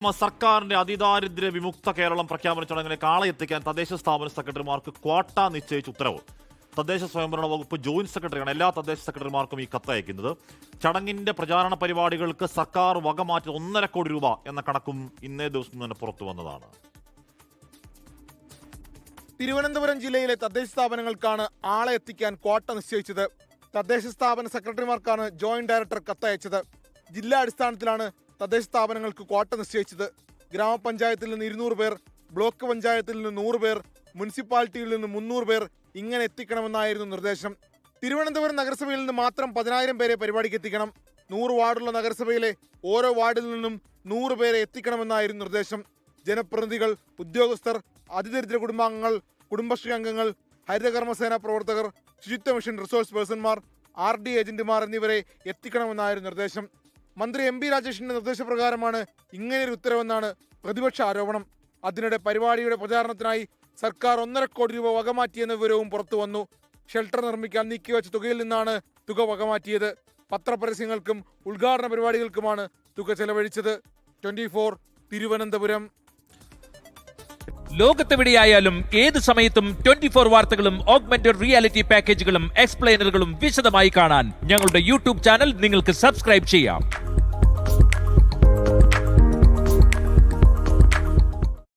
സർക്കാരിന്റെ അതിദാരിദ്ര്യ വിമുക്ത കേരളം പ്രഖ്യാപന ചടങ്ങിലേക്ക് ആളെ എത്തിക്കാൻ തദ്ദേശ സ്ഥാപന സെക്രട്ടറിമാർക്ക് ക്വാട്ട നിശ്ചയിച്ച ഉത്തരവ്. തദ്ദേശ സ്വയംഭരണ വകുപ്പ് ജോയിന്റ് സെക്രട്ടറിയാണ് എല്ലാ തദ്ദേശ സെക്രട്ടറിമാർക്കും ഈ കത്തയക്കുന്നത്. ചടങ്ങിന്റെ പ്രചാരണ പരിപാടികൾക്ക് സർക്കാർ വകമാറ്റി 1.5 കോടി രൂപ എന്ന കണക്കും ഇന്നേ ദിവസം തന്നെ പുറത്തു വന്നതാണ്. തിരുവനന്തപുരം ജില്ലയിലെ തദ്ദേശ സ്ഥാപനങ്ങൾക്കാണ് ആളെ എത്തിക്കാൻ ക്വാട്ട നിശ്ചയിച്ചത്. തദ്ദേശ സ്ഥാപന സെക്രട്ടറിമാർക്കാണ് ജോയിന്റ് ഡയറക്ടർ കത്തയച്ചത്. ജില്ലാ അടിസ്ഥാനത്തിലാണ് തദ്ദേശ സ്ഥാപനങ്ങൾക്ക് ക്വാട്ട നിശ്ചയിച്ചത്. ഗ്രാമപഞ്ചായത്തിൽ നിന്ന് 200 പേർ, ബ്ലോക്ക് പഞ്ചായത്തിൽ നിന്ന് 100 പേർ, മുനിസിപ്പാലിറ്റിയിൽ നിന്ന് 300 പേർ ഇങ്ങനെ എത്തിക്കണമെന്നായിരുന്നു നിർദ്ദേശം. തിരുവനന്തപുരം നഗരസഭയിൽ നിന്ന് മാത്രം 10,000 പേരെ പരിപാടിക്ക് എത്തിക്കണം. 100 വാർഡുള്ള നഗരസഭയിലെ ഓരോ വാർഡിൽ നിന്നും 100 പേരെ എത്തിക്കണമെന്നായിരുന്നു നിർദ്ദേശം. ജനപ്രതിനിധികൾ, ഉദ്യോഗസ്ഥർ, അതിദരിദ്ര കുടുംബാംഗങ്ങൾ, കുടുംബശ്രീ അംഗങ്ങൾ, ഹരിതകർമ്മസേന പ്രവർത്തകർ, ശുചിത്വ മിഷൻ റിസോഴ്സ് പേഴ്സൺമാർ, RD ഏജന്റുമാർ എന്നിവരെ എത്തിക്കണമെന്നായിരുന്നു നിർദ്ദേശം. മന്ത്രി MP രാജേഷിന്റെ നിർദ്ദേശപ്രകാരമാണ് ഇങ്ങനെയൊരു ഉത്തരവെന്നാണ് പ്രതിപക്ഷ ആരോപണം. അതിനിടെ പരിപാടിയുടെ പ്രചാരണത്തിനായി സർക്കാർ 1.5 കോടി രൂപ വകമാറ്റിയെന്ന വിവരവും പുറത്തു വന്നു. ഷെൽട്ടർ നിർമ്മിക്കാൻ നീക്കിവെച്ച തുകയിൽ നിന്നാണ് തുക വകമാറ്റിയത്. പത്രപരസ്യങ്ങൾക്കും ഉദ്ഘാടന പരിപാടികൾക്കുമാണ് തുക ചെലവഴിച്ചത്. 24 തിരുവനന്തപുരം. ലോകത്തെവിടെയായാലും ഏത് സമയത്തും 24 വാർത്തകളും ഓഗ്മെന്റഡ് റിയാലിറ്റി പാക്കേജുകളും എക്സ്പ്ലെയിനറുകളും വിശദമായി കാണാൻ ഞങ്ങളുടെ YouTube ചാനൽ നിങ്ങൾക്ക് സബ്സ്ക്രൈബ് ചെയ്യാം.